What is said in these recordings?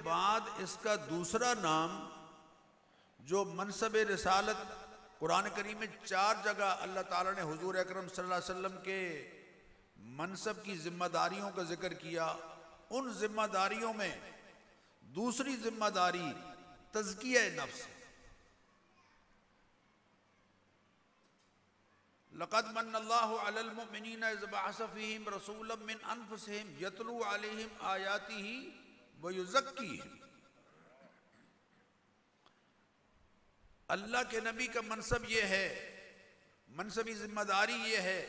बाद इसका दूसरा नाम जो मनसब रिसालत, कुरान करीम में 4 जगह अल्लाह ताला ने हुजूर अकरम सल्लल्लाहु अलैहि वसल्लम के मनसब की जिम्मेदारियों का जिक्र किया। उन जिम्मेदारियों में दूसरी जिम्मेदारी तज़किया नफ्स। लक़द मन्नल्लाहु अलल मुमिनीना इज़ बअस फ़ीहिम रसूलन मिन अनफुसिहिम यतलू अलैहिम आयातिही व युज़क्कीहिम। अल्लाह के नबी का मनसब ये है, मनसबी जिम्मेदारी ये है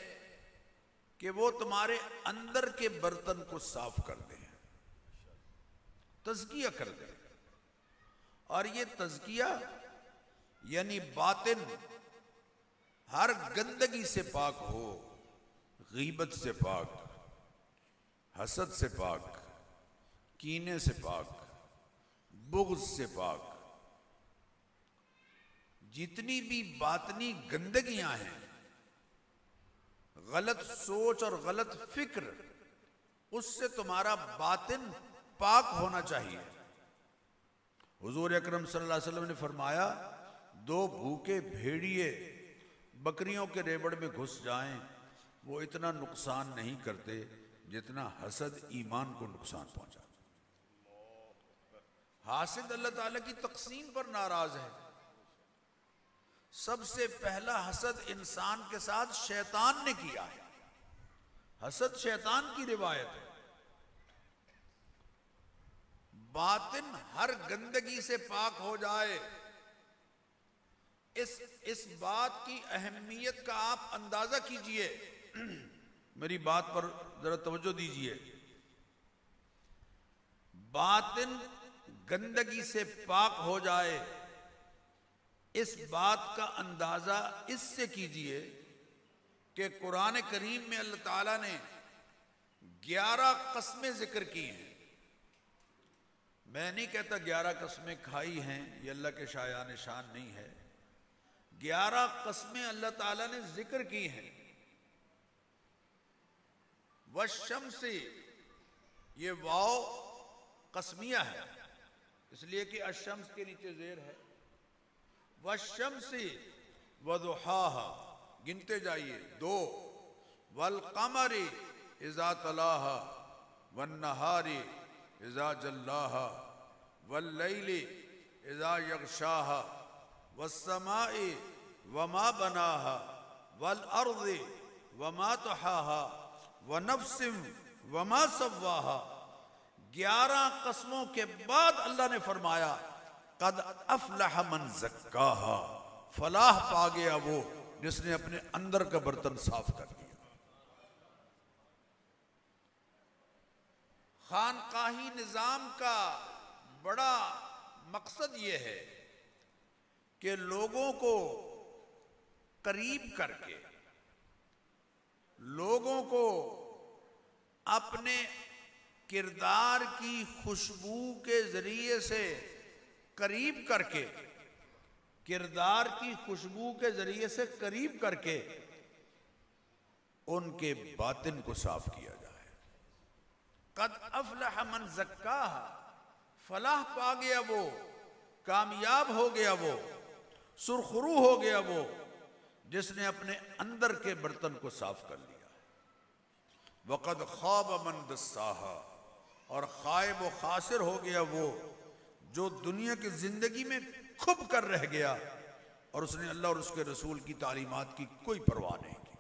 कि वो तुम्हारे अंदर के बर्तन को साफ कर दें, तज़किया कर दें। और ये तज़किया यानी बातिन हर गंदगी से पाक हो, गीबत से पाक, हसद से पाक, कीने से पाक, बुग़्ज़ से पाक। जितनी भी बातनी गंदगियां हैं, गलत सोच और गलत फिक्र, उससे तुम्हारा बातिन पाक होना चाहिए। हुजूर अकरम सल्लल्लाहु अलैहि वसल्लम ने फरमाया, 2 भूखे भेड़िए बकरियों के रेवड़ में घुस जाएं, वो इतना नुकसान नहीं करते जितना हसद ईमान को नुकसान पहुंचा। हासिद अल्लाह ताला की तक़सीम पर नाराज है। सबसे पहला हसद इंसान के साथ शैतान ने किया है। हसद शैतान की रिवायत है। बातिन हर गंदगी से पाक हो जाए, इस बात की अहमियत का आप अंदाजा कीजिए। मेरी बात पर जरा तवज्जो दीजिए। बातिन गंदगी से पाक हो जाए, इस बात का अंदाजा इससे कीजिए कि कुरान करीम में अल्लाह ताला ने 11 कस्में जिक्र की हैं। मैं नहीं कहता 11 कस्में खाई हैं, ये अल्लाह के शायान शान नहीं है। 11 कस्में अल्लाह ताला ने जिक्र की हैं। वशम्सी, ये वाव कस्मिया है, इसलिए कि अशम्स के नीचे जेर है। वशम्सी वदुहाहा, गिनते जाइए 2। वल कमरी इज़ा तलाहा वन नहारी इज़ा जल्लाहा वल लैली इज़ा यग़शाहा वस्समाई वमा बनाहा वल अर्ज़ि वमा तहाहा व नफ्सिम वमा सव्वाहा। 11 कस्मों के बाद अल्लाह ने फरमाया, कद अफ़लह मन ज़क्काहा, फलाह पा गया वो जिसने अपने अंदर का बर्तन साफ कर दिया। खानकाही निज़ाम का बड़ा मकसद ये है कि लोगों को करीब करके, लोगों को अपने किरदार की खुशबू के जरिए से करीब करके, किरदार की खुशबू के जरिए से करीब करके उनके बातिन को साफ किया जाए। कद अफ़लह मन ज़क्काहा, फलाह पा गया वो, कामयाब हो गया वो, सुरखरू हो गया वो जिसने अपने अंदर के बर्तन को साफ कर लिया। वक़द ख़ाब मन दस्साहा, और खायब व खासिर हो गया वो जो दुनिया की जिंदगी में खुब कर रह गया और उसने अल्लाह और उसके रसूल की तालीमात की कोई परवाह नहीं की।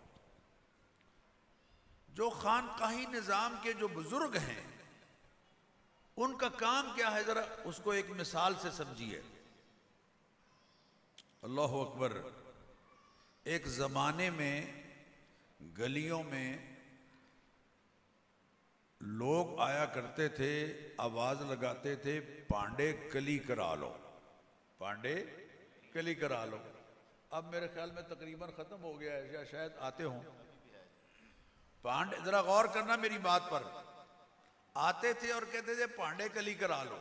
जो खानकाही निज़ाम के जो बुजुर्ग हैं, उनका काम क्या है, जरा उसको एक मिसाल से समझिए। अल्लाह अकबर। एक जमाने में गलियों में लोग आया करते थे, आवाज लगाते थे, पांडे कली करा लो, पांडे कली करा लो। अब मेरे ख्याल में तकरीबन खत्म हो गया है, या शायद आते हों। पांडे, जरा गौर करना मेरी बात पर, आते थे और कहते थे पांडे कली करा लो।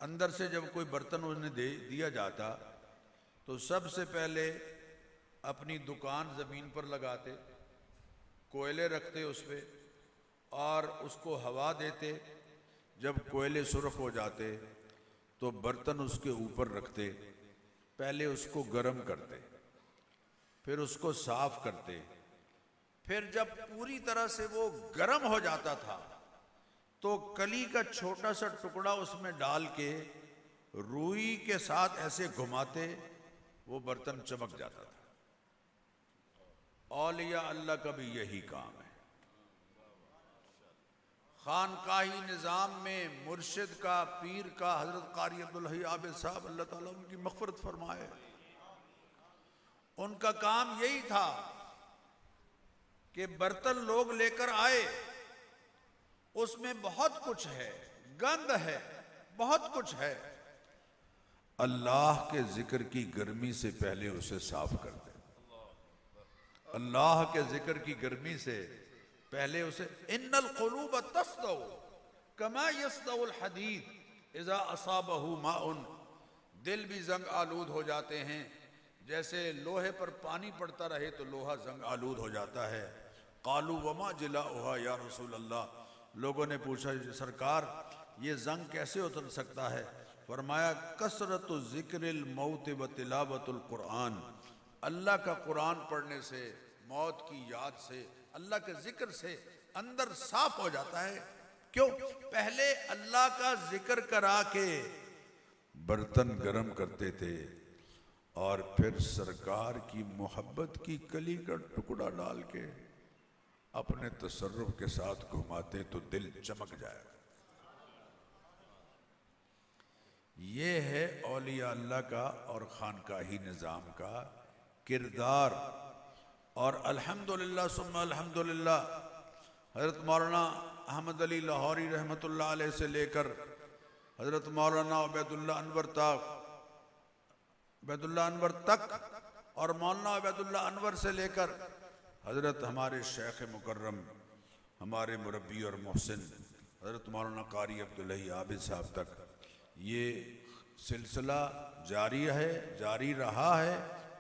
अंदर से जब कोई बर्तन उन्हें दिया जाता तो सबसे पहले अपनी दुकान जमीन पर लगाते, कोयले रखते उस पर और उसको हवा देते। जब कोयले सुर्ख हो जाते तो बर्तन उसके ऊपर रखते, पहले उसको गर्म करते, फिर उसको साफ करते, फिर जब पूरी तरह से वो गर्म हो जाता था तो कली का छोटा सा टुकड़ा उसमें डाल के रुई के साथ ऐसे घुमाते, वो बर्तन चमक जाता था। औलिया अल्लाह का भी यही काम है। खानकाही निज़ाम में मुर्शिद का, पीर का, हजरत कारी अब्दुल हई आबिद साहब, अल्लाह ताला उनकी मग़फ़िरत फरमाए, उनका काम यही था कि बर्तन लोग लेकर आए, उसमें बहुत कुछ है, गंद है, बहुत कुछ है, अल्लाह के जिक्र की गर्मी से पहले उसे साफ कर दे। अल्लाह के जिक्र की गर्मी से पहले उसे, इन्नल क़ुलूब तस्दउ कमा यस्दउल हदीद इज़ा असाबहु माउन, दिल भी जंग आलूद हो जाते हैं, जैसे लोहे पर पानी पड़ता रहे तो लोहा जंग आलूद हो जाता है। कालू वमा जिलाउहा या रसूल अल्लाह, लोगों ने पूछा सरकार ये जंग कैसे उतर सकता है? फरमाया कसरतु ज़िक्रिल मौत व तिलावतुल कुरान, अल्लाह का कुरान पढ़ने से, मौत की याद से, अल्लाह के जिक्र से अंदर साफ हो जाता है। क्यों? पहले अल्लाह का जिक्र करा के बर्तन गर्म करते थे और फिर सरकार की मोहब्बत की कली का टुकड़ा डाल के अपने तसर्रुफ के साथ घुमाते तो दिल चमक जाएगा। ये है औलिया अल्लाह का और खानकाही निज़ाम का किरदार। और अल्हम्दुलिल्लाह सुम्मा अल्हम्दुलिल्लाह, हज़रत मौलाना अहमद अली लाहौरी रहमतुल्लाह अलैह से लेकर हज़रत मौलाना उबैदुल्लाह अनवर तक और मौलाना उबैदुल्लाह अनवर से लेकर हज़रत हमारे शेख मुकर्रम, हमारे मुरब्बी और मोहसिन हज़रत मौलाना कारी अब्दुल हई आबिद साहब तक ये सिलसिला जारी है, जारी रहा है।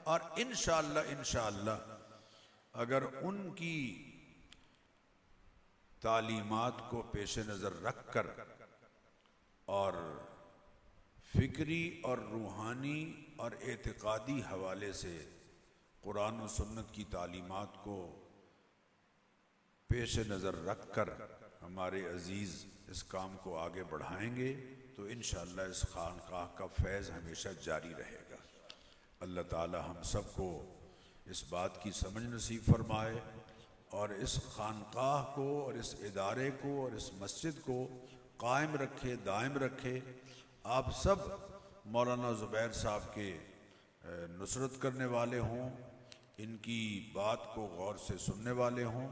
और इंशाअल्लाह अगर उनकी तालीमात को पेश नज़र रख कर और फिक्री और रूहानी और एतिक़ादी हवाले से कुरान और सुन्नत की तालीमात को पेश नज़र रख कर हमारे अजीज़ इस काम को आगे बढ़ाएंगे तो इंशाअल्लाह इस खानकाह का फैज़ हमेशा जारी रहेगा। अल्लाह ताला हम सबको इस बात की समझ नसीब फरमाए और इस खानकाह को और इस इदारे को और इस मस्जिद को कायम रखे, दायम रखे। आप सब मौलाना ज़ुबैर साहब के नुसरत करने वाले हों, इनकी बात को गौर से सुनने वाले हों